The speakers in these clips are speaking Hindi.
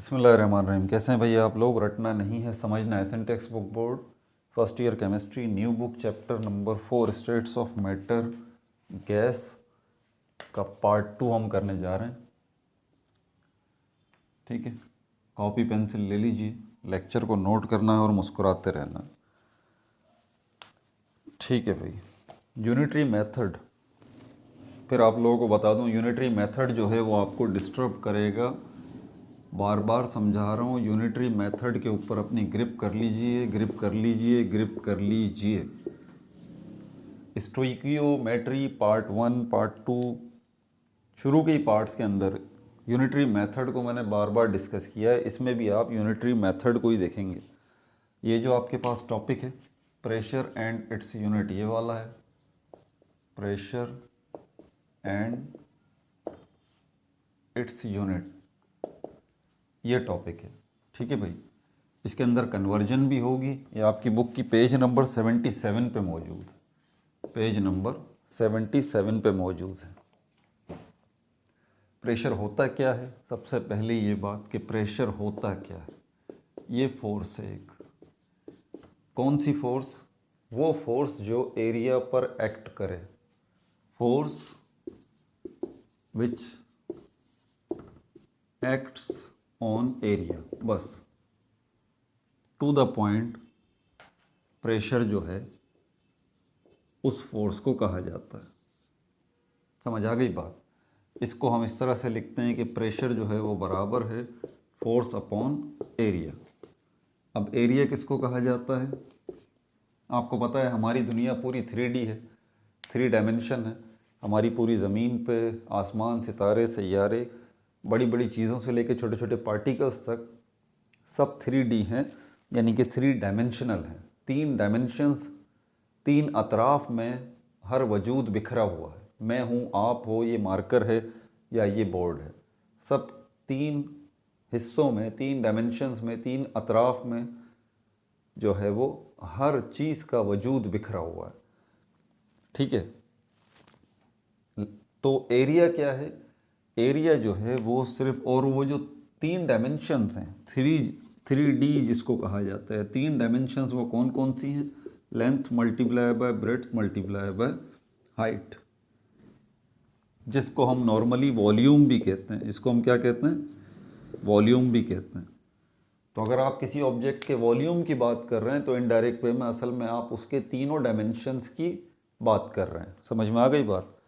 बिस्मिल्लाहिर्रहमानिर्रहीम। कैसे हैं भैया आप लोग? रटना नहीं है, समझना है। SN textbook board, first year chemistry, new book, chapter number 4, states of matter, gas का पार्ट 2 हम करने जा रहे हैं। ठीक है, कॉपी पेंसिल ले लीजिए, लेक्चर को नोट करना है और मुस्कुराते रहना। ठीक है भाई। यूनिटरी मेथड, फिर आप लोगों को बता दूं, यूनिटरी मेथड जो है वो आपको डिस्टर्ब करेगा। बार बार समझा रहा हूँ, यूनिटरी मेथड के ऊपर अपनी ग्रिप कर लीजिए, ग्रिप कर लीजिए, ग्रिप कर लीजिए। स्टोइकियोमेट्री पार्ट 1, पार्ट 2, शुरू के ही पार्ट्स के अंदर यूनिटरी मेथड को मैंने बार बार डिस्कस किया है। इसमें भी आप यूनिटरी मेथड को ही देखेंगे। ये जो आपके पास टॉपिक है, प्रेशर एंड इट्स यूनिट, ये वाला है, प्रेशर एंड इट्स यूनिट, ये टॉपिक है। ठीक है भाई। इसके अंदर कन्वर्जन भी होगी। ये आपकी बुक की पेज नंबर 77 पे मौजूद है, पेज नंबर 77 पे मौजूद है। प्रेशर होता क्या है? सबसे पहले ये बात कि प्रेशर होता क्या है। ये फोर्स है एक। कौन सी फोर्स? वो फोर्स जो एरिया पर एक्ट करे, force which acts on area, बस टू द पॉइंट। प्रेशर जो है उस फोर्स को कहा जाता है। समझ आ गई बात? इसको हम इस तरह से लिखते हैं कि प्रेशर जो है वो बराबर है फोर्स अपॉन एरिया। अब एरिया किसको कहा जाता है? आपको पता है हमारी दुनिया पूरी 3D है, 3 डायमेंशन है। हमारी पूरी ज़मीन पे आसमान, सितारे, सैयारे, बड़ी बड़ी चीज़ों से लेकर छोटे छोटे पार्टिकल्स तक सब 3D हैं, यानी कि 3 डायमेंशनल हैं। 3 डायमेंशंस, 3 अतराफ में हर वजूद बिखरा हुआ है। मैं हूँ, आप हो, ये मार्कर है या ये बोर्ड है। सब 3 हिस्सों में, 3 डायमेंशंस में, 3 अतराफ में जो है वो हर चीज़ का वजूद बिखरा हुआ है। ठीक है। तो एरिया क्या है? एरिया जो है वो सिर्फ, और वो जो 3 डायमेंशंस हैं, 3D जिसको कहा जाता है, 3 डायमेंशंस वो कौन कौन सी हैं? Length multiply by breadth multiply by height, जिसको हम नॉर्मली वॉल्यूम भी कहते हैं। जिसको हम क्या कहते हैं? वॉल्यूम भी कहते हैं। तो अगर आप किसी ऑब्जेक्ट के वॉल्यूम की बात कर रहे हैं तो इनडायरेक्ट वे में असल में आप उसके तीनों डायमेंशंस की बात कर रहे हैं। समझ में आ गई बात?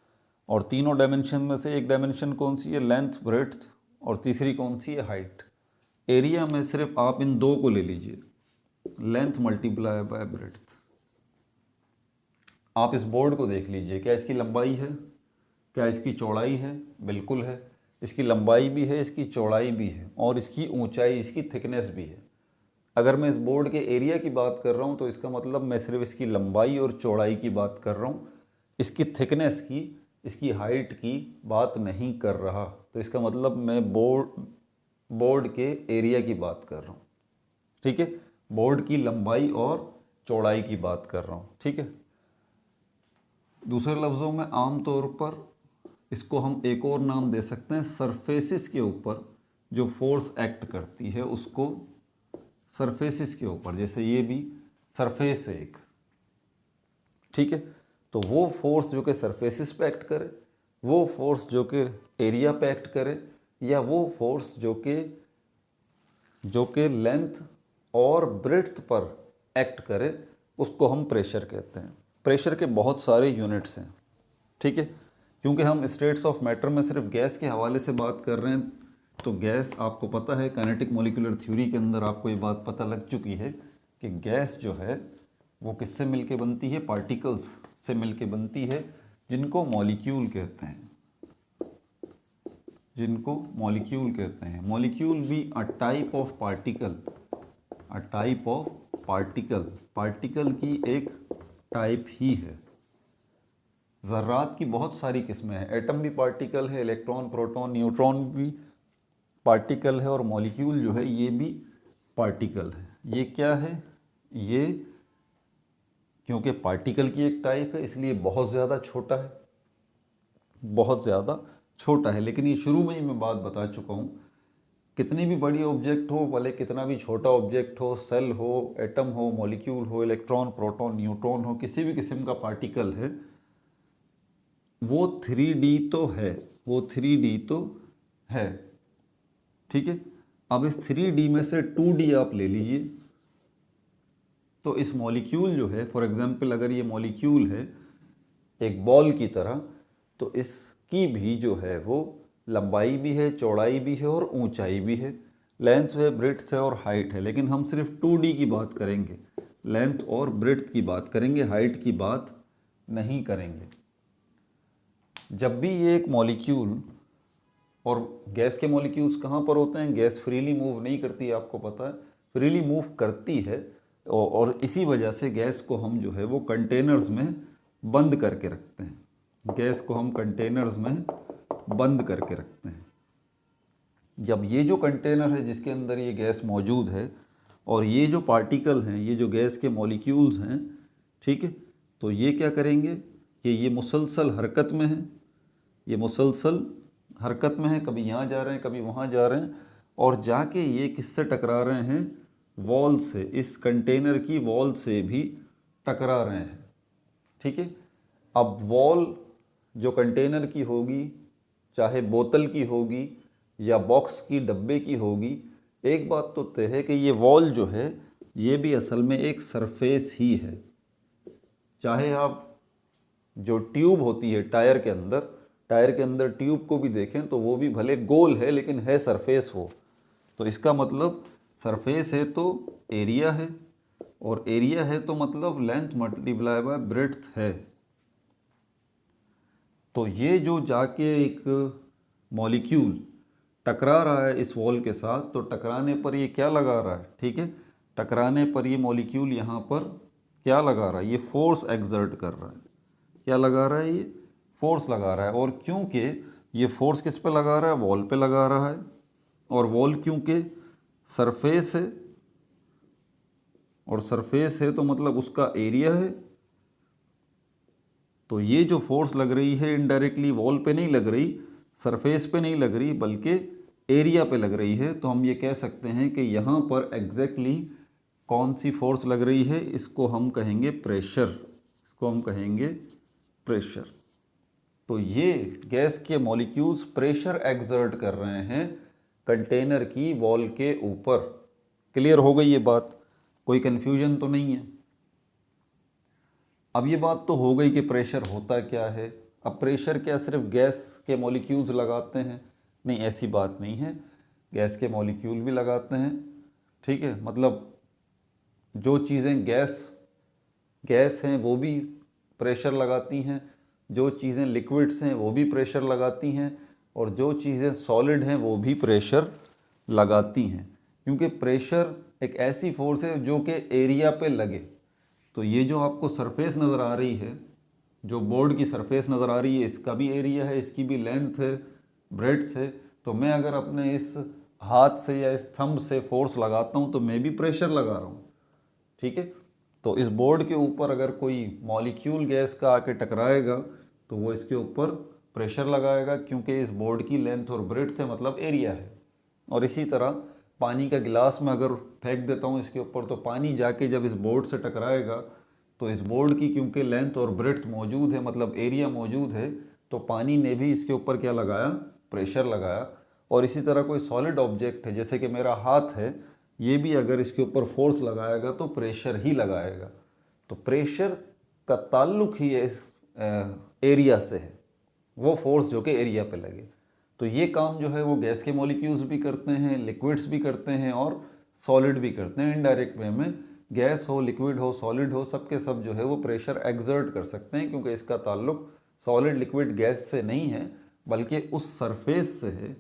और तीनों डायमेंशन में से एक डायमेंशन कौन सी है? लेंथ, ब्रेड्थ, और तीसरी कौन सी है? हाइट। एरिया में सिर्फ आप इन 2 को ले लीजिए, लेंथ मल्टीप्लाई बाय ब्रेड्थ। आप इस बोर्ड को देख लीजिए, क्या इसकी लंबाई है? क्या इसकी चौड़ाई है? बिल्कुल है। इसकी लंबाई भी है, इसकी चौड़ाई भी है, और इसकी ऊंचाई, इसकी थिकनेस भी है। अगर मैं इस बोर्ड के एरिया की बात कर रहा हूँ तो इसका मतलब मैं सिर्फ इसकी लंबाई और चौड़ाई की बात कर रहा हूँ, इसकी थिकनेस की, इसकी हाइट की बात नहीं कर रहा। तो इसका मतलब मैं बोर्ड के एरिया की बात कर रहा हूँ। ठीक है, बोर्ड की लंबाई और चौड़ाई की बात कर रहा हूँ। ठीक है। दूसरे लफ्ज़ों में आमतौर पर इसको हम एक और नाम दे सकते हैं, सरफेसिस के ऊपर जो फोर्स एक्ट करती है उसको, सरफेसिस के ऊपर, जैसे ये भी सरफेस है एक। ठीक है। तो वो फोर्स जो कि सरफेसिस पे एक्ट करे, वो फोर्स जो कि एरिया पे एक्ट करे, या वो फोर्स जो कि लेंथ और ब्रेड्थ पर एक्ट करे, उसको हम प्रेशर कहते हैं। प्रेशर के बहुत सारे यूनिट्स हैं। ठीक है। क्योंकि हम स्टेट्स ऑफ मैटर में सिर्फ गैस के हवाले से बात कर रहे हैं, तो गैस आपको पता है, काइनेटिक मॉलिक्यूलर थ्योरी के अंदर आपको ये बात पता लग चुकी है कि गैस जो है वो किससे मिलके बनती है? पार्टिकल्स से मिलके बनती है, जिनको मॉलिक्यूल कहते हैं, जिनको मॉलिक्यूल कहते हैं। मॉलिक्यूल भी a type of particle, a type of particle, particle की एक टाइप ही है। ज़र्रात की बहुत सारी किस्में हैं। एटम भी पार्टिकल है, इलेक्ट्रॉन, प्रोटॉन, न्यूट्रॉन भी पार्टिकल है, और मॉलिक्यूल जो है ये भी पार्टिकल है। ये क्या है? ये क्योंकि पार्टिकल की एक टाइप है इसलिए बहुत ज़्यादा छोटा है, बहुत ज़्यादा छोटा है। लेकिन ये शुरू में ही मैं बात बता चुका हूँ कितनी भी बड़ी ऑब्जेक्ट हो, भले कितना भी छोटा ऑब्जेक्ट हो, सेल हो, एटम हो, मॉलिक्यूल हो, इलेक्ट्रॉन, प्रोटॉन, न्यूट्रॉन हो, किसी भी किस्म का पार्टिकल है, वो 3D तो है, वो 3D तो है। ठीक है, अब इस 3D में से 2D आप ले लीजिए। तो इस मॉलिक्यूल जो है, फॉर एग्जांपल अगर ये मॉलिक्यूल है एक बॉल की तरह, तो इसकी भी जो है वो लंबाई भी है, चौड़ाई भी है और ऊंचाई भी है, लेंथ है, ब्रेड्थ है और हाइट है। लेकिन हम सिर्फ 2D की बात करेंगे, लेंथ और ब्रेड्थ की बात करेंगे, हाइट की बात नहीं करेंगे। जब भी ये एक मॉलिक्यूल, और गैस के मॉलिक्यूल्स कहाँ पर होते हैं, गैस फ्रीली मूव नहीं करती है, आपको पता है, फ्रीली मूव करती है, और इसी वजह से गैस को हम जो है वो कंटेनर्स में बंद करके रखते हैं। गैस को हम कंटेनर्स में बंद करके रखते हैं। जब ये जो कंटेनर है जिसके अंदर ये गैस मौजूद है, और ये जो पार्टिकल हैं, ये जो गैस के मॉलिक्यूल्स हैं, ठीक है, तो ये क्या करेंगे कि ये मुसलसल हरकत में है, ये मुसलसल हरकत में है, कभी यहाँ जा रहे हैं, कभी वहाँ जा रहे हैं, और जाके ये किससे टकरा रहे हैं, वॉल से, इस कंटेनर की वॉल से भी टकरा रहे हैं। ठीक है, अब वॉल जो कंटेनर की होगी, चाहे बोतल की होगी या बॉक्स की, डब्बे की होगी, एक बात तो तय है कि ये वॉल जो है ये भी असल में एक सरफेस ही है। चाहे आप जो ट्यूब होती है टायर के अंदर ट्यूब को भी देखें तो वो भी भले गोल है लेकिन है सरफेस वो। तो इसका मतलब सरफेस है तो एरिया है, और एरिया है तो मतलब लेंथ मल्टीप्लाई बाय ब्रेड्थ है। तो ये जो जाके एक मॉलिक्यूल टकरा रहा है इस वॉल के साथ, तो टकराने पर ये क्या लगा रहा है, ठीक है, टकराने पर ये मॉलिक्यूल यहाँ पर क्या लगा रहा है, ये फोर्स एक्सर्ट कर रहा है। क्या लगा रहा है, ये फोर्स लगा रहा है। और क्योंकि ये फोर्स किस पे लगा रहा है, वॉल पे लगा रहा है, और वॉल क्योंकि सरफेस है, और सरफेस है तो मतलब उसका एरिया है, तो ये जो फोर्स लग रही है इनडायरेक्टली वॉल पे नहीं लग रही, सरफेस पे नहीं लग रही, बल्कि एरिया पे लग रही है। तो हम ये कह सकते हैं कि यहाँ पर एग्जैक्टली कौन सी फोर्स लग रही है, इसको हम कहेंगे प्रेशर, इसको हम कहेंगे प्रेशर। तो ये गैस के मॉलिक्यूल्स प्रेशर एक्सर्ट कर रहे हैं कंटेनर की वॉल के ऊपर। क्लियर हो गई ये बात, कोई कन्फ्यूजन तो नहीं है। अब ये बात तो हो गई कि प्रेशर होता क्या है। अब प्रेशर क्या सिर्फ गैस के मॉलिक्यूल्स लगाते हैं, नहीं, ऐसी बात नहीं है, गैस के मॉलिक्यूल भी लगाते हैं। ठीक है, मतलब जो चीज़ें गैस हैं वो भी प्रेशर लगाती हैं, जो चीज़ें लिक्विड्स हैं वो भी प्रेशर लगाती हैं, और जो चीज़ें सॉलिड हैं वो भी प्रेशर लगाती हैं। क्योंकि प्रेशर एक ऐसी फोर्स है जो कि एरिया पे लगे। तो ये जो आपको सरफेस नज़र आ रही है, जो बोर्ड की सरफेस नज़र आ रही है, इसका भी एरिया है, इसकी भी लेंथ है, ब्रेड्थ है। तो मैं अगर अपने इस हाथ से या इस थंब से फोर्स लगाता हूँ तो मैं भी प्रेशर लगा रहा हूँ। ठीक है, तो इस बोर्ड के ऊपर अगर कोई मॉलिक्यूल गैस का आके टकराएगा तो वो इसके ऊपर प्रेशर लगाएगा, क्योंकि इस बोर्ड की लेंथ और ब्रेड्थ है, मतलब एरिया है। और इसी तरह पानी का गिलास में अगर फेंक देता हूँ इसके ऊपर, तो पानी जाके जब इस बोर्ड से टकराएगा तो इस बोर्ड की क्योंकि लेंथ और ब्रेड्थ मौजूद है, मतलब एरिया मौजूद है, तो पानी ने भी इसके ऊपर क्या लगाया, प्रेशर लगाया। और इसी तरह कोई सॉलिड ऑब्जेक्ट है, जैसे कि मेरा हाथ है, ये भी अगर इसके ऊपर फोर्स लगाएगा तो प्रेशर ही लगाएगा। तो प्रेशर का ताल्लुक ही इस एरिया से है, वो फोर्स जो कि एरिया पे लगे। तो ये काम जो है वो गैस के मॉलिक्यूल्स भी करते हैं, लिक्विड्स भी करते हैं और सॉलिड भी करते हैं। इनडायरेक्ट वे में गैस हो, लिक्विड हो, सॉलिड हो, सब के सब जो है वो प्रेशर एक्सर्ट कर सकते हैं, क्योंकि इसका ताल्लुक सॉलिड, लिक्विड, गैस से नहीं है, बल्कि उस सरफेस से है,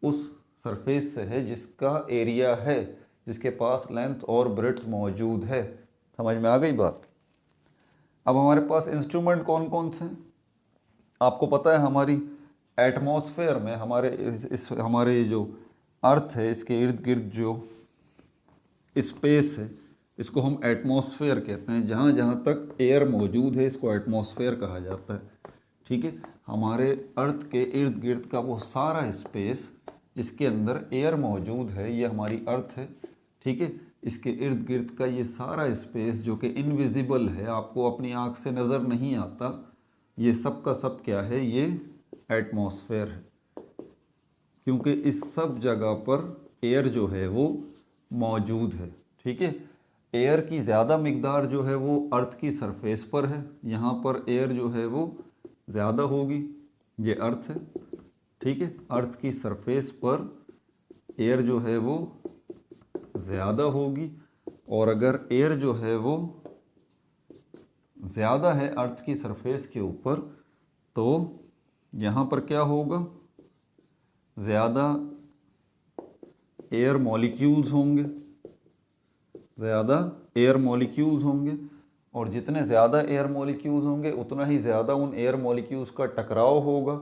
उस सरफेस से है जिसका एरिया है, जिसके पास लेंथ और ब्रेड्थ मौजूद है। समझ में आ गई बात। अब हमारे पास इंस्ट्रूमेंट कौन कौन से हैं, आपको पता है हमारी एटमॉस्फेयर में, हमारे जो अर्थ है इसके इर्द गिर्द जो स्पेस है, इसको हम एटमॉस्फेयर कहते हैं। जहाँ जहाँ तक एयर मौजूद है इसको एटमॉस्फेयर कहा जाता है। ठीक है, हमारे अर्थ के इर्द गिर्द का वो सारा स्पेस इसके अंदर एयर मौजूद है, ये हमारी अर्थ है, ठीक है। इसके इर्द गिर्द का ये सारा स्पेस जो कि इनविजिबल है, आपको अपनी आँख से नज़र नहीं आता, ये सब का सब क्या है, ये एटमॉस्फेयर है। क्योंकि इस सब जगह पर एयर जो है वो मौजूद है, ठीक है। एयर की ज़्यादा मिकदार जो है वो अर्थ की सरफेस पर है, यहाँ पर एयर जो है वो ज़्यादा होगी, ये अर्थ है, ठीक है। अर्थ की सरफेस पर एयर जो है वो ज़्यादा होगी, और अगर एयर जो है वो ज़्यादा है अर्थ की सरफेस के ऊपर, तो यहाँ पर क्या होगा, ज़्यादा एयर मॉलिक्यूल्स होंगे, ज़्यादा एयर मॉलिक्यूल्स होंगे, और जितने ज़्यादा एयर मॉलिक्यूल्स होंगे उतना ही ज़्यादा उन एयर मॉलिक्यूल्स का टकराव होगा,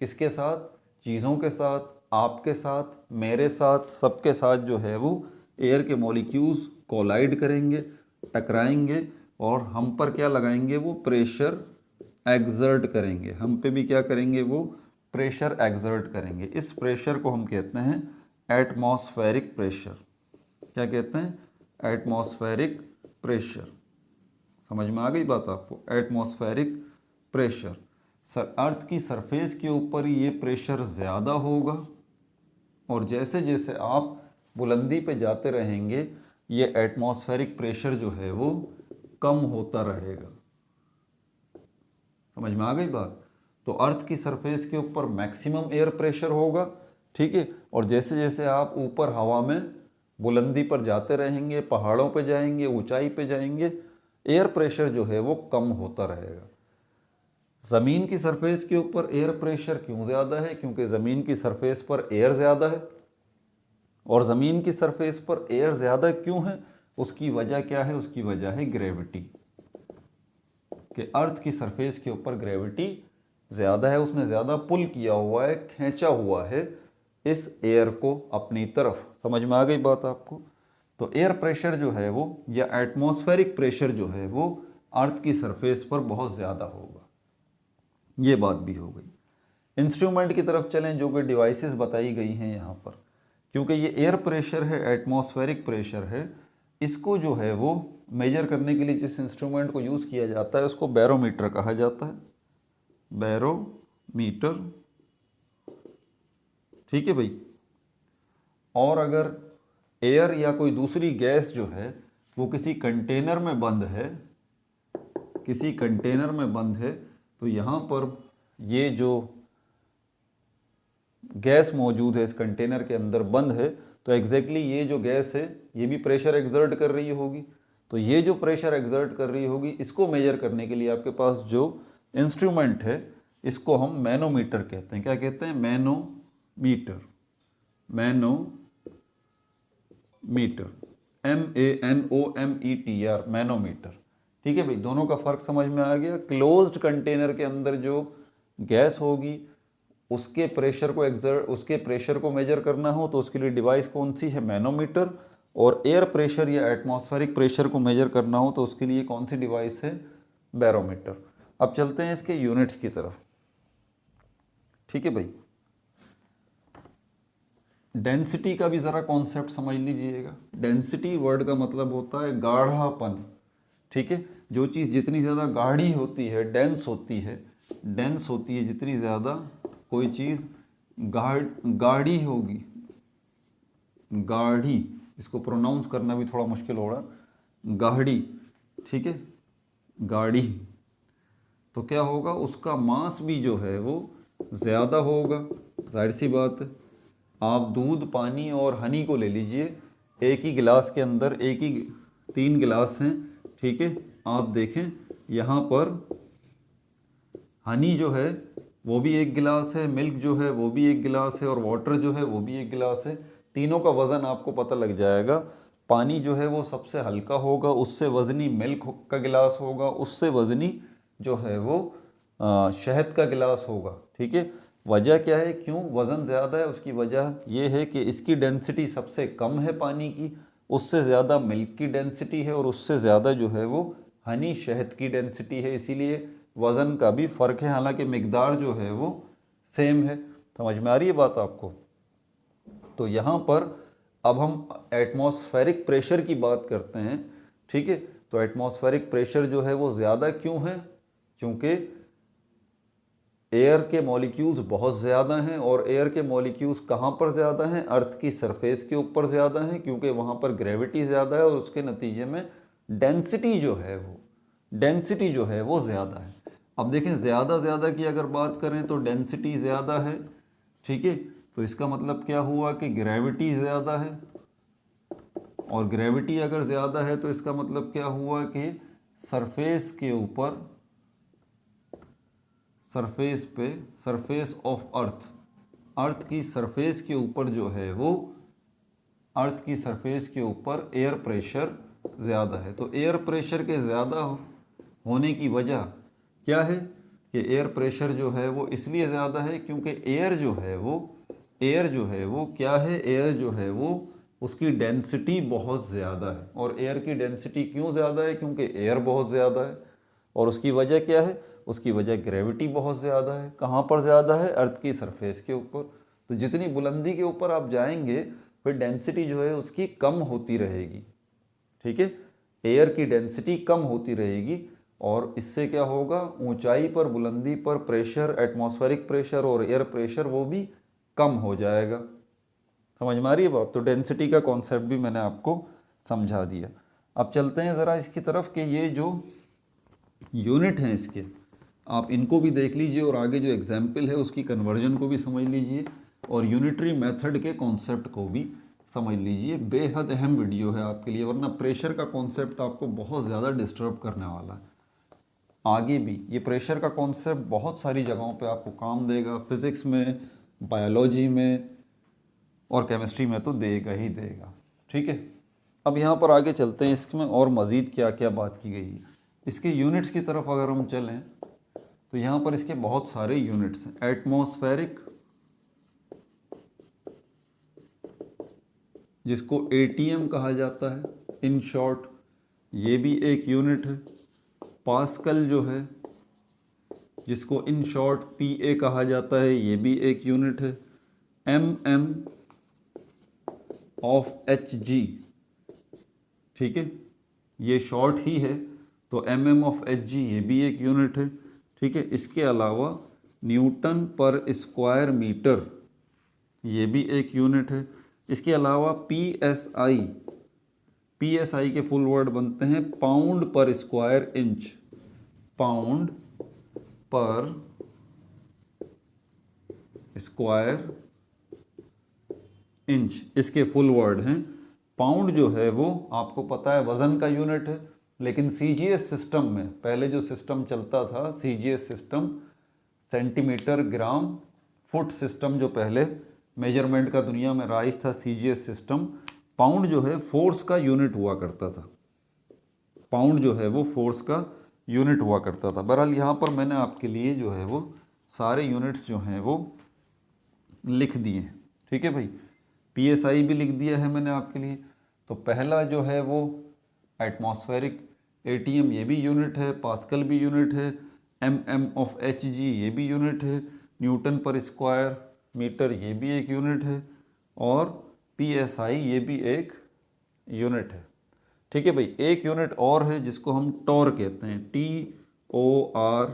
किसके साथ, चीज़ों के साथ, आपके साथ, मेरे साथ, सबके साथ जो है वो एयर के मॉलिक्यूल्स कोलाइड करेंगे, टकराएंगे, और हम पर क्या लगाएंगे, वो प्रेशर एक्सर्ट करेंगे, हम पे भी क्या करेंगे, वो प्रेशर एक्सर्ट करेंगे। इस प्रेशर को हम कहते हैं एटमॉस्फेरिक प्रेशर। क्या कहते हैं, एटमॉस्फेरिक प्रेशर। समझ में आ गई बात आपको, एटमॉस्फेरिक प्रेशर। अर्थ की सरफेस के ऊपर ये प्रेशर ज़्यादा होगा, और जैसे जैसे आप बुलंदी पे जाते रहेंगे ये एटमॉस्फेरिक प्रेशर जो है वो कम होता रहेगा। समझ में आ गई बात। तो अर्थ की सरफेस के ऊपर मैक्सिमम एयर प्रेशर होगा, ठीक है। और जैसे जैसे आप ऊपर हवा में बुलंदी पर जाते रहेंगे, पहाड़ों पे जाएंगे, ऊंचाई पे जाएंगे, एयर प्रेशर जो है वो कम होता रहेगा। ज़मीन की सरफेस के ऊपर एयर प्रेशर क्यों ज़्यादा है, क्योंकि ज़मीन की सरफेस पर एयर ज़्यादा है। और ज़मीन की सरफेस पर एयर ज़्यादा क्यों है, उसकी वजह क्या है, उसकी वजह है ग्रेविटी, कि अर्थ की सरफेस के ऊपर ग्रेविटी ज़्यादा है, उसने ज़्यादा पुल किया हुआ है, खींचा हुआ है इस एयर को अपनी तरफ। समझ में आ गई बात आपको। तो एयर प्रेशर जो है वो, या एटमॉस्फेरिक प्रेशर जो है वो अर्थ की सरफेस पर बहुत ज़्यादा होगा। ये बात भी हो गई। इंस्ट्रूमेंट की तरफ चलें, जो कि डिवाइसेस बताई गई हैं यहाँ पर। क्योंकि ये एयर प्रेशर है, एटमॉस्फेरिक प्रेशर है, इसको जो है वो मेजर करने के लिए जिस इंस्ट्रूमेंट को यूज़ किया जाता है उसको बैरोमीटर कहा जाता है, बैरोमीटर, ठीक है भाई। और अगर एयर या कोई दूसरी गैस जो है वो किसी कंटेनर में बंद है, किसी कंटेनर में बंद है, तो यहाँ पर ये जो गैस मौजूद है इस कंटेनर के अंदर बंद है, तो एग्जैक्टली ये जो गैस है ये भी प्रेशर एक्सर्ट कर रही होगी। तो ये जो प्रेशर एक्सर्ट कर रही होगी, इसको मेजर करने के लिए आपके पास जो इंस्ट्रूमेंट है इसको हम मैनोमीटर कहते हैं। क्या कहते हैं, मैनोमीटर, मैनोमीटर, MANOMETR, मैनोमीटर, ठीक है भाई। दोनों का फर्क समझ में आ गया। क्लोज्ड कंटेनर के अंदर जो गैस होगी उसके प्रेशर को मेजर करना हो तो उसके लिए डिवाइस कौन सी है, मैनोमीटर। और एयर प्रेशर या एटमॉस्फेरिक प्रेशर को मेजर करना हो तो उसके लिए कौन सी डिवाइस है, बैरोमीटर। अब चलते हैं इसके यूनिट्स की तरफ, ठीक है भाई। डेंसिटी का भी ज़रा कॉन्सेप्ट समझ लीजिएगा। डेंसिटी वर्ड का मतलब होता है गाढ़ापन, ठीक है। जो चीज़ जितनी ज़्यादा गाढ़ी होती है, डेंस होती है, जितनी ज़्यादा कोई चीज़ गाढ़ी होगी, गाढ़ी, इसको प्रोनाउंस करना भी थोड़ा मुश्किल हो रहा, गाढ़ी, ठीक है, गाढ़ी, तो क्या होगा, उसका मास भी जो है वो ज़्यादा होगा। जाहिर सी बात है। आप दूध, पानी और हनी को ले लीजिए, एक ही गिलास के अंदर 3 गिलास हैं, ठीक है। आप देखें यहाँ पर हनी जो है वो भी 1 गिलास है, मिल्क जो है वो भी 1 गिलास है, और वाटर जो है वो भी 1 गिलास है। तीनों का वज़न आपको पता लग जाएगा। पानी जो है वो सबसे हल्का होगा, उससे वज़नी मिल्क का गिलास होगा, उससे वज़नी जो है वो शहद का गिलास होगा, ठीक है। वजह क्या है, क्यों वज़न ज़्यादा है, उसकी वजह ये है कि इसकी डेंसिटी सबसे कम है पानी की, उससे ज़्यादा मिल्क की डेंसिटी है, और उससे ज़्यादा जो है वो हनी, शहद की डेंसिटी है। इसीलिए वज़न का भी फ़र्क है, हालांकि मिकदार जो है वो सेम है। समझ में आ रही है बात आपको। तो यहाँ पर अब हम एटमॉस्फेरिक प्रेशर की बात करते हैं, ठीक है। तो एटमॉस्फेरिक प्रेशर जो है वो ज़्यादा क्यों है? क्योंकि एयर के मॉलिक्यूल्स बहुत ज़्यादा हैं, और एयर के मॉलिक्यूल्स कहाँ पर ज़्यादा हैं? अर्थ की सरफेस के ऊपर ज़्यादा हैं, क्योंकि वहाँ पर ग्रेविटी ज़्यादा है और उसके नतीजे में डेंसिटी जो है वो ज़्यादा है। अब देखें, ज़्यादा की अगर बात करें तो डेंसिटी ज़्यादा है, ठीक है। तो इसका मतलब क्या हुआ कि ग्रेविटी ज़्यादा है, और ग्रेविटी अगर ज़्यादा है तो इसका मतलब क्या हुआ कि सरफेस के ऊपर, सरफेस ऑफ अर्थ की सरफेस के ऊपर जो है वो, अर्थ की सरफेस के ऊपर एयर प्रेशर ज़्यादा है। तो एयर प्रेशर के ज़्यादा होने की वजह क्या है कि एयर प्रेशर जो है वो इसलिए ज़्यादा है क्योंकि एयर जो है वो क्या है? एयर जो है वो उसकी डेंसिटी बहुत ज़्यादा है। और एयर की डेंसिटी क्यों ज़्यादा है? क्योंकि एयर बहुत ज़्यादा है। और उसकी वजह क्या है? उसकी वजह ग्रेविटी बहुत ज़्यादा है। कहाँ पर ज़्यादा है? अर्थ की सरफेस के ऊपर। तो जितनी बुलंदी के ऊपर आप जाएंगे फिर डेंसिटी जो है उसकी कम होती रहेगी, ठीक है। एयर की डेंसिटी कम होती रहेगी, और इससे क्या होगा? ऊंचाई पर, बुलंदी पर प्रेशर, एटमॉस्फेरिक प्रेशर और एयर प्रेशर वो भी कम हो जाएगा। समझ में आ रही है बात? तो डेंसिटी का कॉन्सेप्ट भी मैंने आपको समझा दिया। अब चलते हैं ज़रा इसकी तरफ कि ये जो यूनिट हैं इसके, आप इनको भी देख लीजिए, और आगे जो एग्जाम्पल है उसकी कन्वर्जन को भी समझ लीजिए, और यूनिटरी मेथड के कॉन्सेप्ट को भी समझ लीजिए। बेहद अहम वीडियो है आपके लिए, वरना प्रेशर का कॉन्सेप्ट आपको बहुत ज़्यादा डिस्टर्ब करने वाला है। आगे भी ये प्रेशर का कॉन्सेप्ट बहुत सारी जगहों पे आपको काम देगा, फिज़िक्स में, बायोलॉजी में और केमिस्ट्री में तो देगा ही देगा, ठीक है। अब यहाँ पर आगे चलते हैं, इसमें और मज़ीद क्या क्या बात की गई है। इसके यूनिट्स की तरफ अगर हम चलें तो यहाँ पर इसके बहुत सारे यूनिट्स हैं। एटमॉस्फेरिक, जिसको एटीएम कहा जाता है इन शॉर्ट, ये भी एक यूनिट है। पास्कल जो है, जिसको इन शॉर्ट पीए कहा जाता है, ये भी एक यूनिट है। एम ऑफ एच जी, ठीक है, ये शॉर्ट ही है, तो एम ऑफ एच जी ये भी एक यूनिट है, ठीक है। इसके अलावा न्यूटन पर स्क्वायर मीटर, ये भी एक यूनिट है। इसके अलावा पीएसआई के फुल वर्ड बनते हैं पाउंड पर स्क्वायर इंच, पाउंड पर स्क्वायर इंच इसके फुल वर्ड हैं। पाउंड जो है वो आपको पता है वज़न का यूनिट है, लेकिन सीजीएस सिस्टम में पहले जो सिस्टम चलता था, CGS system, centimetre gram foot system, जो पहले मेजरमेंट का दुनिया में राइज था, सीजीएस सिस्टम, पाउंड जो है फोर्स का यूनिट हुआ करता था। पाउंड जो है वो फोर्स का यूनिट हुआ करता था। बहरहाल यहाँ पर मैंने आपके लिए जो है वो सारे यूनिट्स जो हैं वो लिख दिए हैं, ठीक है भाई। पीएसआई भी लिख दिया है मैंने आपके लिए। तो पहला जो है वो एटमॉस्फेरिक, एटीएम ये भी यूनिट है, पास्कल भी यूनिट है, एम ऑफ एच जी ये भी यूनिट है, न्यूटन पर स्क्वायर मीटर ये भी एक यूनिट है, और पीएसआई ये भी एक यूनिट है, ठीक है भाई। एक यूनिट और है जिसको हम टॉर कहते हैं, TOR,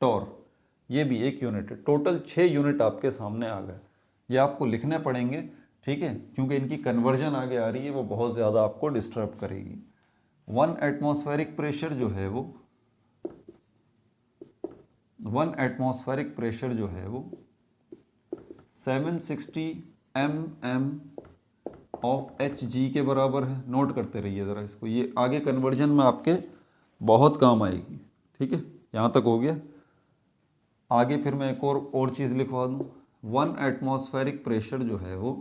टॉर, ये भी एक यूनिट है। टोटल 6 यूनिट आपके सामने आ गए। ये आपको लिखने पड़ेंगे, ठीक है, क्योंकि इनकी कन्वर्जन आगे आ रही है, वो बहुत ज़्यादा आपको डिस्टर्ब करेगी। 1 एटमॉस्फेरिक प्रेशर जो है वो 1 एटमॉस्फेरिक प्रेशर जो है वो 760 mm ऑफ एच जी के बराबर है। नोट करते रहिए ज़रा इसको, ये आगे कन्वर्जन में आपके बहुत काम आएगी, ठीक है। यहाँ तक हो गया। आगे फिर मैं एक और चीज़ लिखवा दूँ। 1 एटमॉस्फेरिक प्रेशर जो है वो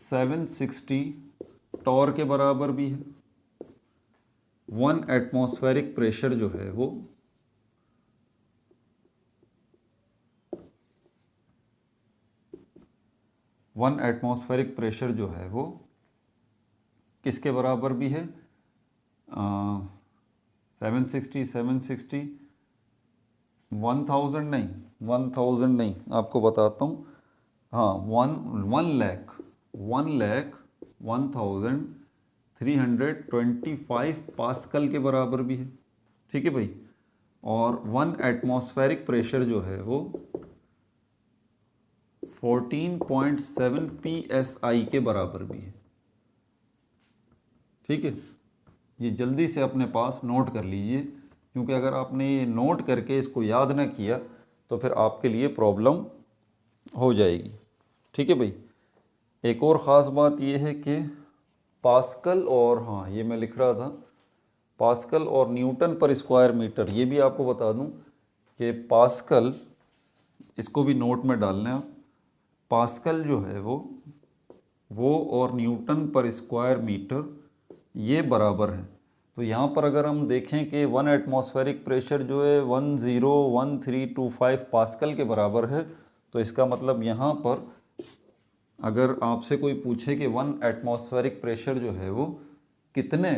760 टॉर के बराबर भी है। 1 एटमॉस्फेरिक प्रेशर जो है वो 1 एटमॉस्फेरिक प्रेशर जो है वो किसके बराबर भी है? 760 1000 नहीं, 1000 नहीं, आपको बताता हूँ। हाँ, 1,1325 पास्कल के बराबर भी है। ठीक है भाई। और 1 एटमॉस्फेरिक प्रेशर जो है वो 14.7 psi के बराबर भी है। ठीक है, ये जल्दी से अपने पास नोट कर लीजिए, क्योंकि अगर आपने ये नोट करके इसको याद ना किया तो फिर आपके लिए प्रॉब्लम हो जाएगी। ठीक है भाई। एक और ख़ास बात ये है कि पास्कल और, हाँ ये मैं लिख रहा था, पास्कल और न्यूटन पर स्क्वायर मीटर, ये भी आपको बता दूं कि पास्कल, इसको भी नोट में डाल लें आप, पास्कल जो है वो और न्यूटन पर स्क्वायर मीटर ये बराबर है। तो यहाँ पर अगर हम देखें कि 1 एटमॉस्फेरिक प्रेशर जो है 101325 पास्कल के बराबर है, तो इसका मतलब यहाँ पर अगर आपसे कोई पूछे कि 1 एटमॉस्फेरिक प्रेशर जो है वो कितने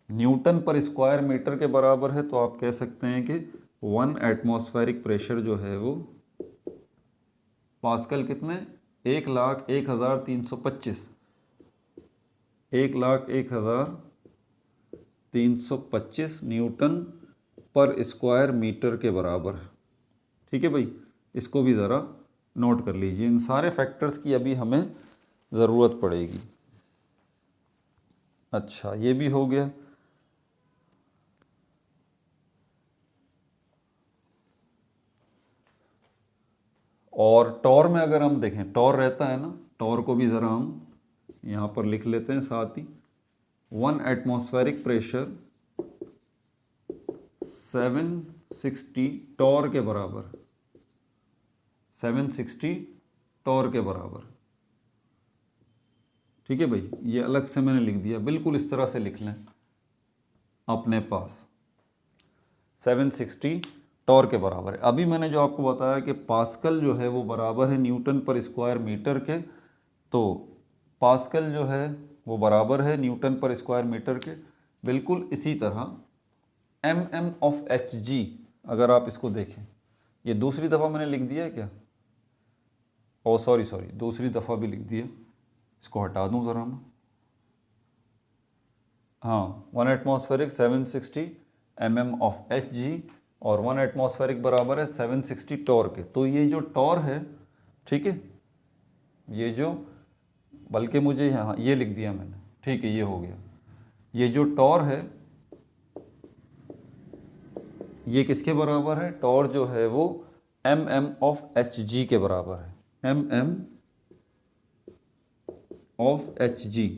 न्यूटन पर स्क्वायर मीटर के बराबर है, तो आप कह सकते हैं कि 1 एटमॉस्फेरिक प्रेशर जो है वो पास्कल कितने, 1,01,325, 1,01,325 न्यूटन पर स्क्वायर मीटर के बराबर है। ठीक है भाई, इसको भी ज़रा नोट कर लीजिए। इन सारे फैक्टर्स की अभी हमें ज़रूरत पड़ेगी। अच्छा, ये भी हो गया। और टॉर में अगर हम देखें, टॉर रहता है ना, टॉर को भी ज़रा हम यहाँ पर लिख लेते हैं साथ ही। 1 एटमॉस्फेरिक प्रेशर 760 टॉर के बराबर, 760 टॉर के बराबर। ठीक है भाई, ये अलग से मैंने लिख दिया, बिल्कुल इस तरह से लिख लें अपने पास, 760 टॉर के बराबर है। अभी मैंने जो आपको बताया कि पास्कल जो है वो बराबर है न्यूटन पर स्क्वायर मीटर के, तो पास्कल जो है वो बराबर है न्यूटन पर स्क्वायर मीटर के। बिल्कुल इसी तरह mm ऑफ hg, अगर आप इसको देखें, ये दूसरी दफ़ा मैंने लिख दिया है क्या, ओ सॉरी दूसरी दफ़ा भी लिख दिया, इसको हटा दूं ज़रा मैं। हाँ, 1 एटमॉस्फेरिक 760 mm ऑफ hg और 1 एटमॉस्फेरिक बराबर है 760 टॉर के। तो ये जो टॉर है, ठीक है, ये जो, बल्कि मुझे यहाँ ये लिख दिया मैंने, ठीक है, ये हो गया। ये जो टॉर है ये किसके बराबर है, टॉर जो है वो mm ऑफ hg के बराबर है, mm ऑफ hg।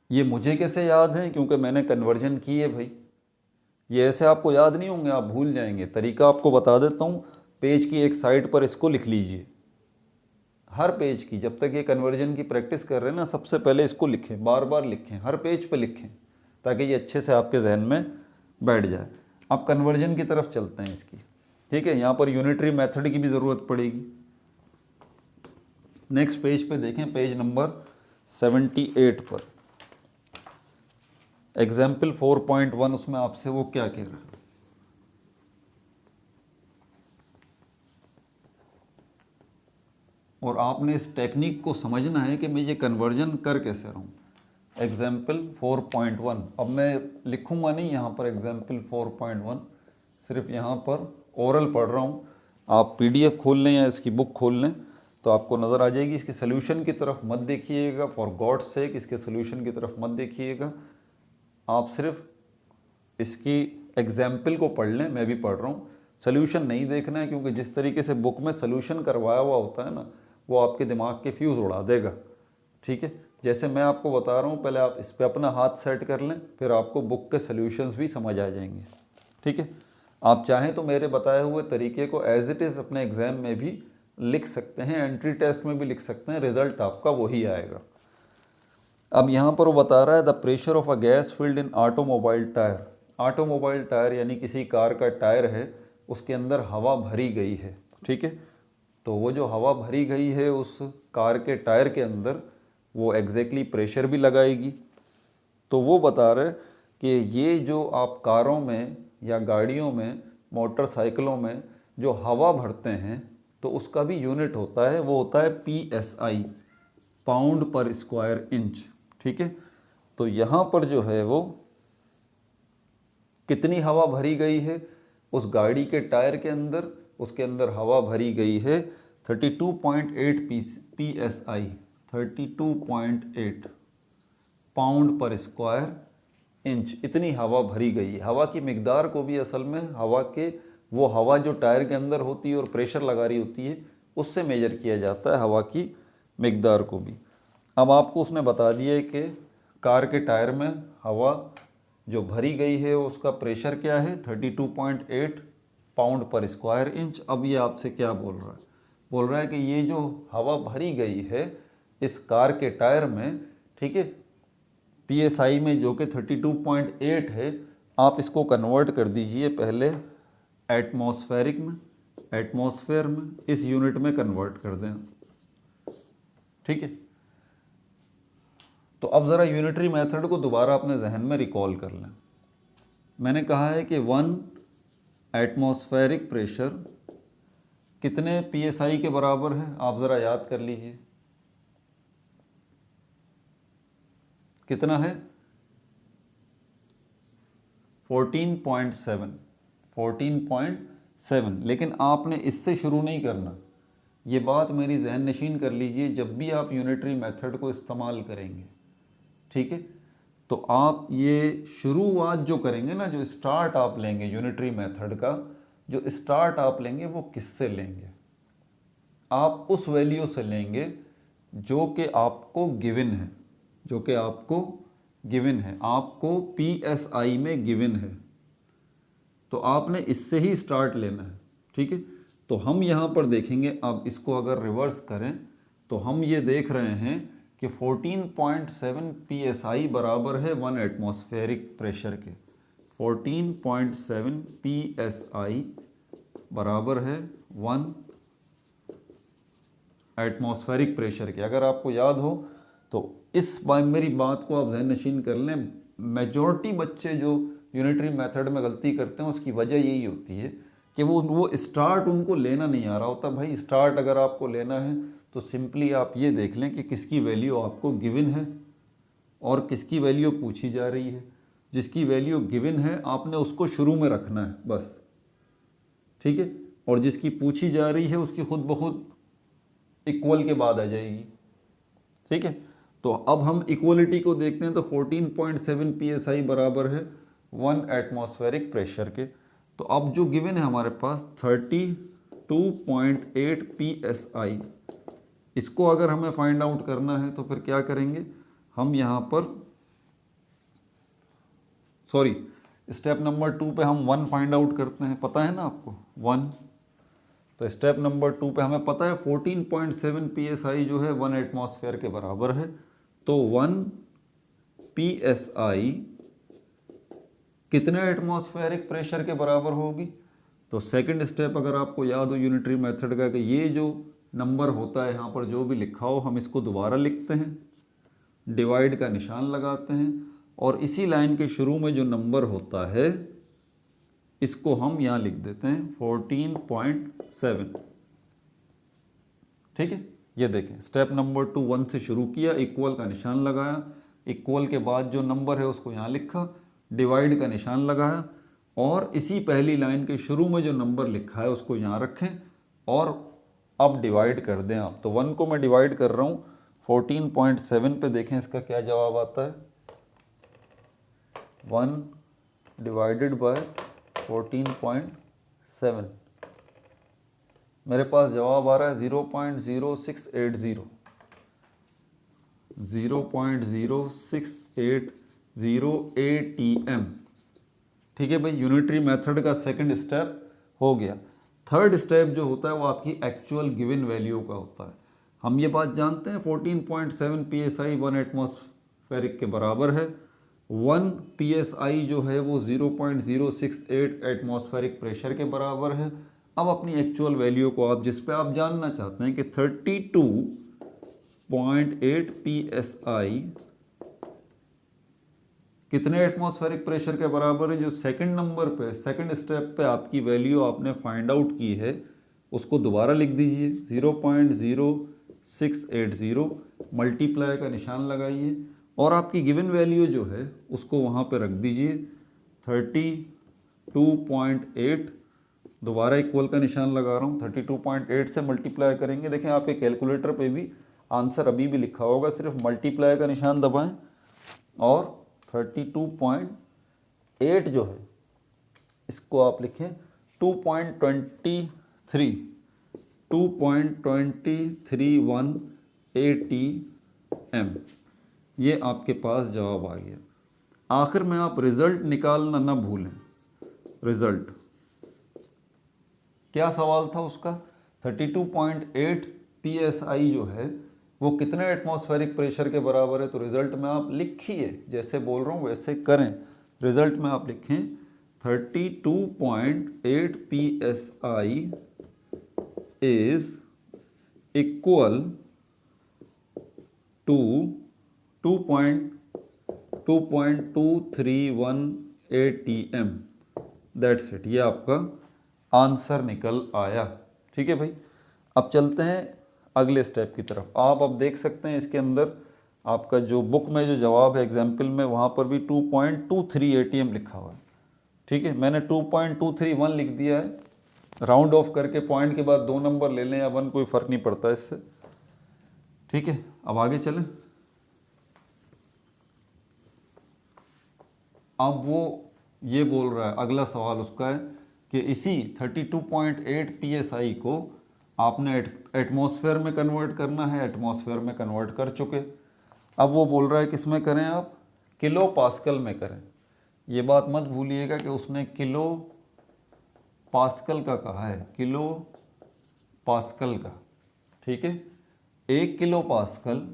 ये मुझे कैसे याद है, क्योंकि मैंने कन्वर्जन की है भाई। ये ऐसे आपको याद नहीं होंगे, आप भूल जाएंगे। तरीका आपको बता देता हूँ, पेज की एक साइड पर इसको लिख लीजिए। हर पेज की, जब तक ये कन्वर्जन की प्रैक्टिस कर रहे हैं ना, सबसे पहले इसको लिखें, बार बार लिखें, हर पेज पे लिखें, ताकि ये अच्छे से आपके जहन में बैठ जाए। अब कन्वर्जन की तरफ चलते हैं इसकी। ठीक है, यहाँ पर यूनिटरी मेथड की भी ज़रूरत पड़ेगी। नेक्स्ट पेज पे देखें, पेज नंबर 78 पर एग्जाम्पल 4.1, उसमें आपसे वो क्या कह रहा है। और आपने इस टेक्निक को समझना है कि मैं ये कन्वर्जन कर कैसे रहा हूँ। एग्जाम्पल 4.1, अब मैं लिखूँगा नहीं यहाँ पर एग्जाम्पल 4.1, सिर्फ यहाँ पर ओरल पढ़ रहा हूँ। आप PDF खोल लें या इसकी बुक खोल लें तो आपको नज़र आ जाएगी। इसके सोल्यूशन की तरफ मत देखिएगा, फॉर गॉड सेक इसके सोल्यूशन की तरफ मत देखिएगा। आप सिर्फ इसकी एग्जाम्पल को पढ़ लें, मैं भी पढ़ रहा हूँ। सोल्यूशन नहीं देखना है, क्योंकि जिस तरीके से बुक में सोल्यूशन करवाया हुआ होता है ना, वो आपके दिमाग के फ्यूज़ उड़ा देगा। ठीक है, जैसे मैं आपको बता रहा हूँ, पहले आप इस पर अपना हाथ सेट कर लें, फिर आपको बुक के सोल्यूशंस भी समझ आ जाएंगे। ठीक है, आप चाहें तो मेरे बताए हुए तरीके को एज इट इज़ अपने एग्ज़ाम में भी लिख सकते हैं, एंट्री टेस्ट में भी लिख सकते हैं, रिजल्ट आपका वही आएगा। अब यहाँ पर वो बता रहा है the pressure of a gas filled in automobile tyre. Automobile tyre यानी किसी कार का टायर है, उसके अंदर हवा भरी गई है। ठीक है, तो वो जो हवा भरी गई है उस कार के टायर के अंदर, वो एग्जैक्टली प्रेशर भी लगाएगी। तो वो बता रहे कि ये जो आप कारों में या गाड़ियों में, मोटरसाइकिलों में जो हवा भरते हैं तो उसका भी यूनिट होता है, वो होता है PSI, पाउंड पर स्क्वायर इंच। ठीक है, तो यहाँ पर जो है वो कितनी हवा भरी गई है उस गाड़ी के टायर के अंदर, उसके अंदर हवा भरी गई है 32.8 PSI, 32.8 पाउंड पर स्क्वायर इंच, इतनी हवा भरी गई है। हवा की मिकदार को भी असल में वो हवा जो टायर के अंदर होती है और प्रेशर लगा रही होती है उससे मेजर किया जाता है हवा की मिकदार को भी। अब आपको उसने बता दिया है कि कार के टायर में हवा जो भरी गई है उसका प्रेशर क्या है 32.8 पाउंड पर स्क्वायर इंच। अब ये आपसे क्या बोल रहा है कि ये जो हवा भरी गई है इस कार के टायर में, ठीक है, PSI में जो कि 32.8 है, आप इसको कन्वर्ट कर दीजिए पहले एटमॉस्फेयर में, इस यूनिट में कन्वर्ट कर दें। ठीक है, तो अब ज़रा यूनिटरी मेथड को दोबारा अपने जहन में रिकॉल कर लें। मैंने कहा है कि 1 एटमॉस्फेरिक प्रेशर कितने PSI के बराबर है, आप ज़रा याद कर लीजिए, कितना है 14.7। लेकिन आपने इससे शुरू नहीं करना, ये बात मेरी जहन नशीन कर लीजिए। जब भी आप यूनिटरी मेथड को इस्तेमाल करेंगे, ठीक है, तो आप ये शुरुआत जो करेंगे ना, जो स्टार्ट आप लेंगे यूनिटरी मेथड का, जो स्टार्ट आप लेंगे वो किससे लेंगे? आप उस वैल्यू से लेंगे जो कि आपको गिवन है, आपको PSI में गिवन है, तो आपने इससे ही स्टार्ट लेना है। ठीक है, तो हम यहाँ पर देखेंगे, अब इसको अगर रिवर्स करें तो हम ये देख रहे हैं कि 14.7 PSI बराबर है 1 एटमॉस्फेरिक प्रेशर के। 14.7 PSI बराबर है 1 एटमॉस्फेरिक प्रेशर के। अगर आपको याद हो तो मेरी बात को आप ज़हन नशीन कर लें। मेजॉरिटी बच्चे जो यूनिटरी मेथड में गलती करते हैं उसकी वजह यही होती है कि वो स्टार्ट उनको लेना नहीं आ रहा होता। भाई स्टार्ट अगर आपको लेना है तो सिंपली आप ये देख लें कि किसकी वैल्यू आपको गिवन है और किसकी वैल्यू पूछी जा रही है। जिसकी वैल्यू गिवन है आपने उसको शुरू में रखना है बस, ठीक है, और जिसकी पूछी जा रही है उसकी खुद ब खुद इक्वल के बाद आ जाएगी। ठीक है, तो अब हम इक्वलिटी को देखते हैं। तो 14.7 PSI बराबर है 1 एटमॉस्फेरिक प्रेशर के। तो अब जो गिवन है हमारे पास 32.8 PSI, इसको अगर हमें फाइंड आउट करना है तो फिर क्या करेंगे हम यहाँ पर, स्टेप नंबर 2 पे हम 1 फाइंड आउट करते हैं। पता है ना आपको 1, तो स्टेप नंबर 2 पे हमें पता है 14.7 PSI जो है 1 एटमॉस्फेयर के बराबर है। तो 1 PSI कितने एटमॉस्फेरिक प्रेशर के बराबर होगी? तो सेकंड स्टेप अगर आपको याद हो यूनिटरी मेथड का कि ये जो नंबर होता है यहाँ पर जो भी लिखा हो हम इसको दोबारा लिखते हैं, डिवाइड का निशान लगाते हैं और इसी लाइन के शुरू में जो नंबर होता है इसको हम यहाँ लिख देते हैं 14.7। ठीक है, ये देखें स्टेप नंबर 2 1 से शुरू किया, इक्वल का निशान लगाया, इक्वल के बाद जो नंबर है उसको यहाँ लिखा, डिवाइड का निशान लगाया और इसी पहली लाइन के शुरू में जो नंबर लिखा है उसको यहाँ रखें और अब डिवाइड कर दें आप। तो 1 को मैं डिवाइड कर रहा हूँ 14.7 पे, देखें इसका क्या जवाब आता है। 1 डिवाइडेड बाय 14.7, मेरे पास जवाब आ रहा है 0.0680, 0.0680 ATM। ठीक है भाई, यूनिटरी मेथड का सेकंड स्टेप हो गया। थर्ड स्टेप जो होता है वो आपकी एक्चुअल गिवन वैल्यू का होता है। हम ये बात जानते हैं 14.7 PSI 1 एटमॉस्फेरिक के बराबर है। 1 PSI जो है वो 0.068 एटमॉस्फेरिक प्रेशर के बराबर है। अब अपनी एक्चुअल वैल्यू को आप जिस पे आप जानना चाहते हैं कि 32.8 PSI कितने एटमॉस्फेरिक प्रेशर के बराबर है, जो सेकंड नंबर पे सेकंड स्टेप पे आपकी वैल्यू आपने फाइंड आउट की है उसको दोबारा लिख दीजिए 0.0680 मल्टीप्लाई का निशान लगाइए और आपकी गिवन वैल्यू जो है उसको वहाँ पे रख दीजिए 32.8, दोबारा इक्वल का निशान लगा रहा हूँ 32.8 से मल्टीप्लाई करेंगे। देखें आपके कैलकुलेटर पे भी आंसर अभी भी लिखा होगा, सिर्फ मल्टीप्लाई का निशान दबाएं और 32.8 जो है इसको आप लिखें 2.23 ATM। ये आपके पास जवाब आ गया। आखिर में आप रिज़ल्ट निकालना ना भूलें। रिज़ल्ट क्या सवाल था उसका, 32.8 PSI जो है वो कितने एटमॉस्फेरिक प्रेशर के बराबर है। तो रिज़ल्ट में आप लिखिए, जैसे बोल रहा हूँ वैसे करें। रिज़ल्ट में आप लिखें 32.8 PSI is equal to 2.231 ATM। That's it, ये आपका आंसर निकल आया। ठीक है भाई, अब चलते हैं अगले स्टेप की तरफ। आप अब देख सकते हैं इसके अंदर आपका जो बुक में जो जवाब है एग्जाम्पल में वहाँ पर भी 2.23 ATM लिखा हुआ है। ठीक है, मैंने 2.231 लिख दिया है, राउंड ऑफ करके पॉइंट के बाद 2 नंबर ले लें या 1, कोई फ़र्क नहीं पड़ता इससे। ठीक है, अब आगे चलें। अब वो ये बोल रहा है, अगला सवाल उसका है कि इसी 32.8 PSI को आपने एटमॉस्फेयर में कन्वर्ट करना है। एटमॉस्फेयर में कन्वर्ट कर चुके। अब वो बोल रहा है किस में करें आप, किलो पास्कल में करें। ये बात मत भूलिएगा कि उसने किलो पास्कल का कहा है, किलो पास्कल का। ठीक है, 1 किलो पास्कल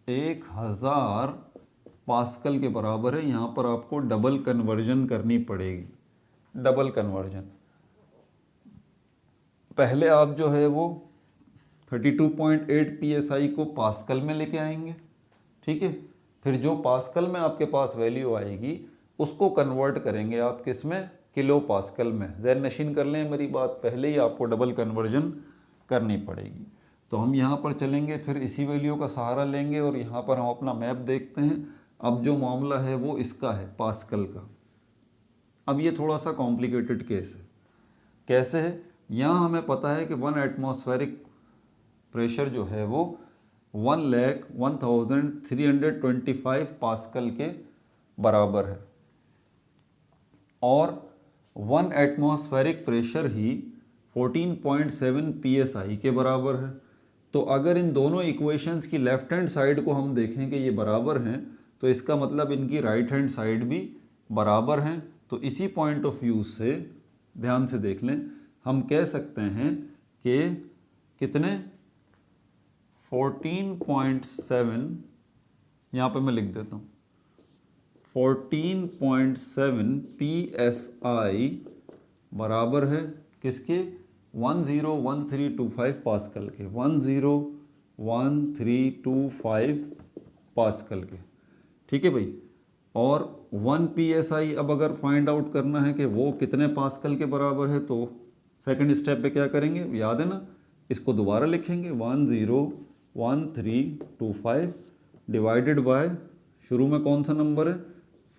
1000 पास्कल के बराबर है। यहाँ पर आपको डबल कन्वर्जन करनी पड़ेगी। डबल कन्वर्जन, पहले आप जो है वो 32.8 PSI को पास्कल में लेके आएंगे। ठीक है, फिर जो पास्कल में आपके पास वैल्यू आएगी उसको कन्वर्ट करेंगे आप किस में, किलो पास्कल में। ज़हन नशीन कर लें मेरी बात, पहले ही आपको डबल कन्वर्जन करनी पड़ेगी। तो हम यहाँ पर चलेंगे, फिर इसी वैल्यू का सहारा लेंगे और यहाँ पर हम अपना मैप देखते हैं। अब जो मामला है वो इसका है, पास्कल का। अब ये थोड़ा सा कॉम्प्लिकेटेड केस है। कैसे है, यहाँ हमें पता है कि 1 एटमॉस्फेरिक प्रेशर जो है वो 1,01,325 पास्कल के बराबर है और 1 एटमॉस्फेरिक प्रेशर ही 14.7 PSI के बराबर है। तो अगर इन दोनों इक्वेशंस की लेफ्ट हैंड साइड को हम देखें कि ये बराबर हैं, तो इसका मतलब इनकी राइट हैंड साइड भी बराबर हैं। तो इसी पॉइंट ऑफ व्यू से ध्यान से देख लें, हम कह सकते हैं कि कितने 14.7, यहाँ पे मैं लिख देता हूँ 14.7 PSI बराबर है किसके, 101325 पास्कल के, 101325 पास्कल के। ठीक है भाई, और 1 PSI अब अगर फाइंड आउट करना है कि वो कितने पास्कल के बराबर है, तो सेकंड स्टेप पे क्या करेंगे, याद है ना, इसको दोबारा लिखेंगे 101325 डिवाइडेड बाय, शुरू में कौन सा नंबर है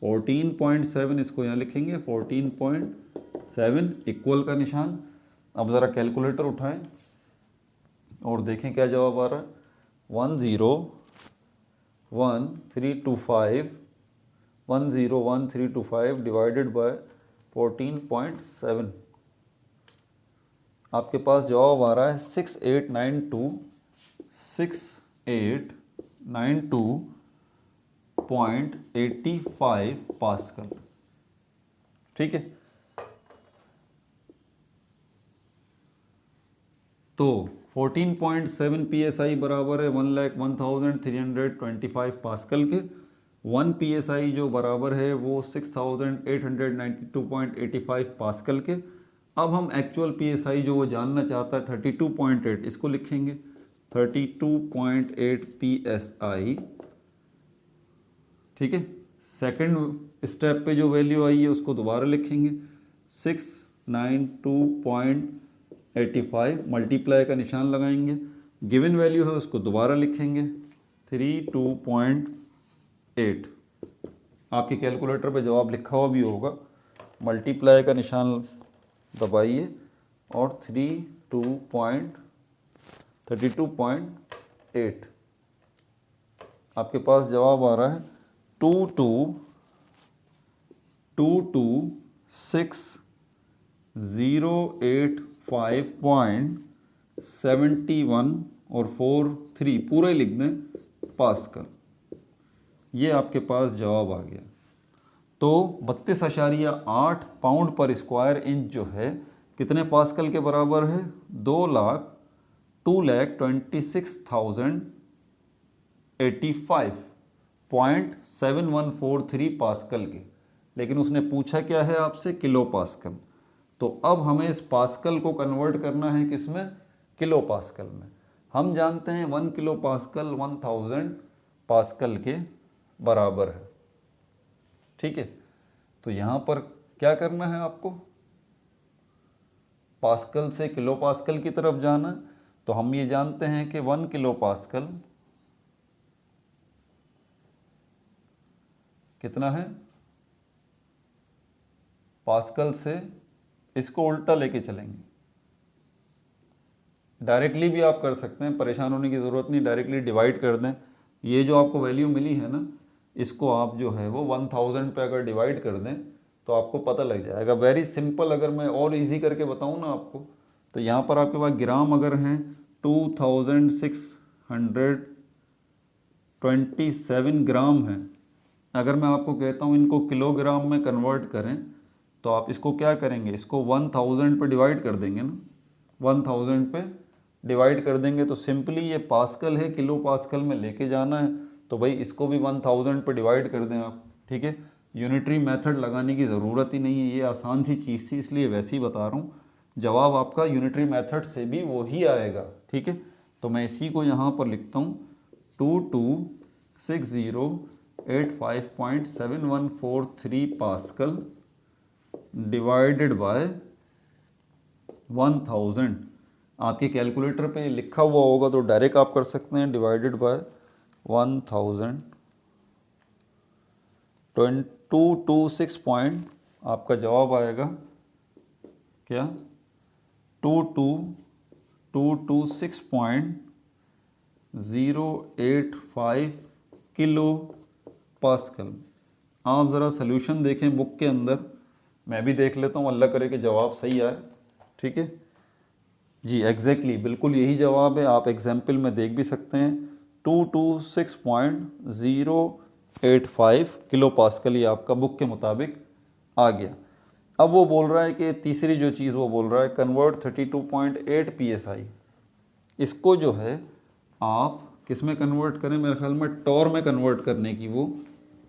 14.7, इसको यहाँ लिखेंगे 14.7 इक्वल का निशान। अब ज़रा कैलकुलेटर उठाएं और देखें क्या जवाब आ रहा है। 101325 डिवाइडेड बाय 14.7, आपके पास जवाब आ रहा है 6892.85 पास्कल। ठीक है, तो 14.7 PSI बराबर है 1,01,325 पास्कल के। 1 PSI जो बराबर है वो 6,892.85 पास्कल के। अब हम एक्चुअल PSI जो वो जानना चाहता है 32.8, इसको लिखेंगे 32.8 PSI ठीक है। सेकंड स्टेप पे जो वैल्यू आई है उसको दोबारा लिखेंगे, 692.85 मल्टीप्लाई का निशान लगाएंगे, गिवन वैल्यू है उसको दोबारा लिखेंगे 32.8। आपके कैलकुलेटर पे जवाब लिखा हुआ भी होगा, मल्टीप्लाई का निशान दबाइए और 32.8 आपके पास जवाब आ रहा है 22,608,5.71 और 43 पूरा ही लिख दें पास्कल। ये आपके पास जवाब आ गया। तो 32.8 पाउंड पर स्क्वायर इंच जो है कितने पास्कल के बराबर है? 2,26,085.7143 पास्कल के। लेकिन उसने पूछा क्या है आपसे? Kilo pascal. तो अब हमें इस पास्कल को कन्वर्ट करना है किस में? किलो पास्कल में। हम जानते हैं 1 किलो पास्कल 1000 पास्कल के बराबर है, ठीक है। तो यहाँ पर क्या करना है आपको? पास्कल से किलो पास्कल की तरफ जाना। तो हम ये जानते हैं कि 1 किलो पास्कल कितना है? पास्कल से इसको उल्टा लेके चलेंगे, डायरेक्टली भी आप कर सकते हैं, परेशान होने की ज़रूरत नहीं, डायरेक्टली डिवाइड कर दें। ये जो आपको वैल्यू मिली है ना, इसको आप जो है वो 1000 पे अगर डिवाइड कर दें तो आपको पता लग जाएगा। वेरी सिंपल, अगर मैं और इजी करके बताऊं ना आपको, तो यहाँ पर आपके पास ग्राम अगर हैं 2627 ग्राम है। अगर मैं आपको कहता हूँ इनको किलोग्राम में कन्वर्ट करें तो आप इसको क्या करेंगे? इसको 1000 पे डिवाइड कर देंगे ना, 1000 पे डिवाइड कर देंगे तो सिंपली ये पास्कल है, किलो पास्कल में लेके जाना है, तो भाई इसको भी 1000 पे डिवाइड कर दें आप, ठीक है। यूनिटरी मेथड लगाने की ज़रूरत ही नहीं है, ये आसान सी चीज़ थी इसलिए वैसे ही बता रहा हूँ। जवाब आपका यूनिटरी मेथड से भी वही आएगा, ठीक है। तो मैं इसी को यहाँ पर लिखता हूँ 22,608,5.7143 पास्कल डिवाइडेड बाय 1000। आपके कैलकुलेटर पे लिखा हुआ होगा तो डायरेक्ट आप कर सकते हैं, डिवाइडेड बाय 1000 226 पॉइंट आपका जवाब आएगा क्या? 2226.085 किलो पास्कल। आप ज़रा सॉल्यूशन देखें बुक के अंदर, मैं भी देख लेता हूँ, अल्लाह करे कि जवाब सही आए, ठीक है जी। एग्जैक्टली बिल्कुल यही जवाब है, आप एग्जाम्पल में देख भी सकते हैं। 226.085 किलो पास्कल ये आपका बुक के मुताबिक आ गया। अब वो बोल रहा है कि तीसरी जो चीज़ वो बोल रहा है कन्वर्ट 32.8 PSI। इसको जो है आप किस में कन्वर्ट करें? मेरे ख्याल में टॉर में कन्वर्ट करने की वो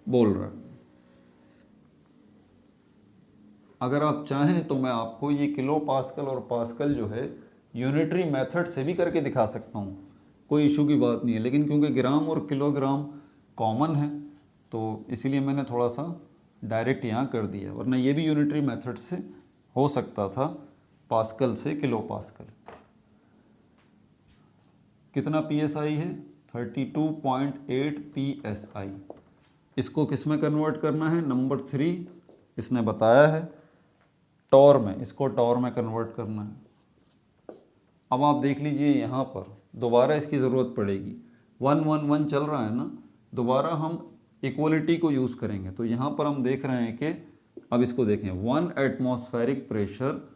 बोल रहा है। अगर आप चाहें तो मैं आपको ये किलो पास्कल और पास्कल जो है यूनिटरी मेथड से भी करके दिखा सकता हूँ, कोई इशू की बात नहीं है। लेकिन क्योंकि ग्राम और किलोग्राम कॉमन है तो इसीलिए मैंने थोड़ा सा डायरेक्ट यहाँ कर दिया, वरना ये भी यूनिटरी मेथड से हो सकता था, पास्कल से किलो पास्कल। कितना PSI है? 32.8 PSI। इसको किस में कन्वर्ट करना है? नंबर 3 इसने बताया है, टॉर में। इसको टॉर में कन्वर्ट करना है। अब आप देख लीजिए यहाँ पर दोबारा इसकी ज़रूरत पड़ेगी, 111 चल रहा है ना, दोबारा हम इक्वलिटी को यूज़ करेंगे। तो यहाँ पर हम देख रहे हैं कि अब इसको देखें, 1 एटमॉस्फेरिक प्रेशर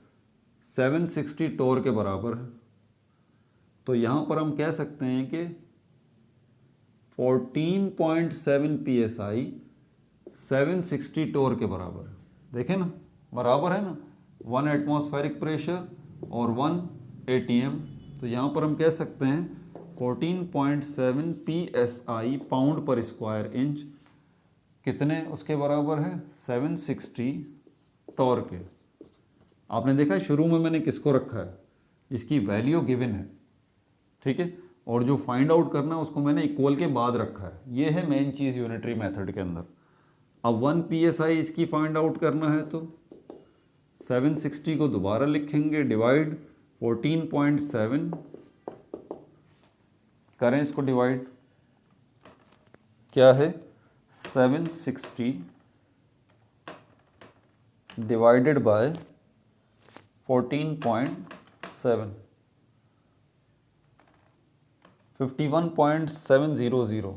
760 टोर के बराबर है। तो यहाँ पर हम कह सकते हैं कि 14.7 PSI 760 टोर के बराबर है। देखें ना, बराबर है ना, 1 एटमॉस्फेरिक प्रेशर और 1 ATM। तो यहाँ पर हम कह सकते हैं 14.7 PSI पाउंड पर स्क्वायर इंच कितने उसके बराबर है? 760 टॉर के। आपने देखा शुरू में मैंने किसको रखा है? जिसकी वैल्यू गिवन है, ठीक है। और जो फाइंड आउट करना है उसको मैंने इक्वल के बाद रखा है। ये है मेन चीज़ यूनिटरी मेथड के अंदर। अब 1 psi इसकी फाइंड आउट करना है तो 760 को दोबारा लिखेंगे, डिवाइड 14.7 करें इसको डिवाइड, क्या है 760 डिवाइडेड बाय 14.7 51.700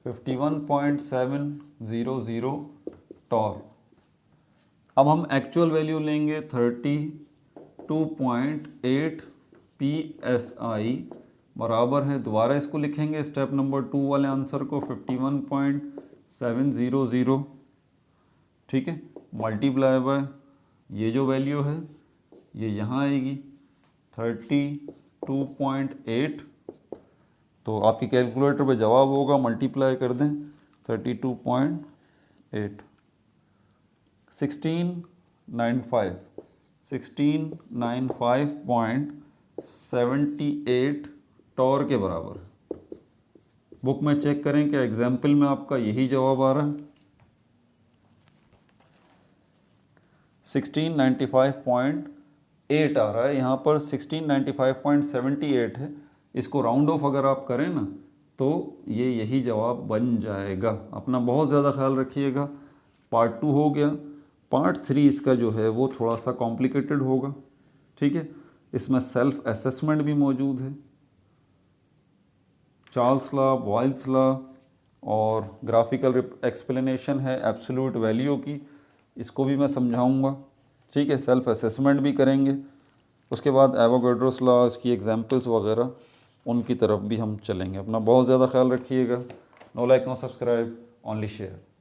51.700 टॉर्क। अब हम एक्चुअल वैल्यू लेंगे 32.8 psi बराबर है, दोबारा इसको लिखेंगे स्टेप नंबर 2 वाले आंसर को 51.700, ठीक है, मल्टीप्लाई बाय ये जो वैल्यू है ये यहाँ आएगी 32.8, तो आपकी कैलकुलेटर पे जवाब होगा, मल्टीप्लाई कर दें 32.8 1695.78 टॉर के बराबर है। बुक में चेक करें कि एग्जाम्पल में आपका यही जवाब आ रहा है। 1695.8 आ रहा है, यहाँ पर 1695.78 है। इसको राउंड ऑफ अगर आप करें ना तो ये यही जवाब बन जाएगा। अपना बहुत ज़्यादा ख्याल रखिएगा। पार्ट 2 हो गया, पार्ट 3 इसका जो है वो थोड़ा सा कॉम्प्लिकेटेड होगा, ठीक है। इसमें सेल्फ असेसमेंट भी मौजूद है, चार्ल्स लॉ, बॉयल्स लॉ और ग्राफिकल एक्सप्लेनेशन है एब्सोल्यूट वैल्यू की, इसको भी मैं समझाऊंगा, ठीक है। सेल्फ असेसमेंट भी करेंगे, उसके बाद एवोगैड्रोस लॉ, इसकी एग्जांपल्स वगैरह, उनकी तरफ भी हम चलेंगे। अपना बहुत ज़्यादा ख्याल रखिएगा। No like no subscribe, only share.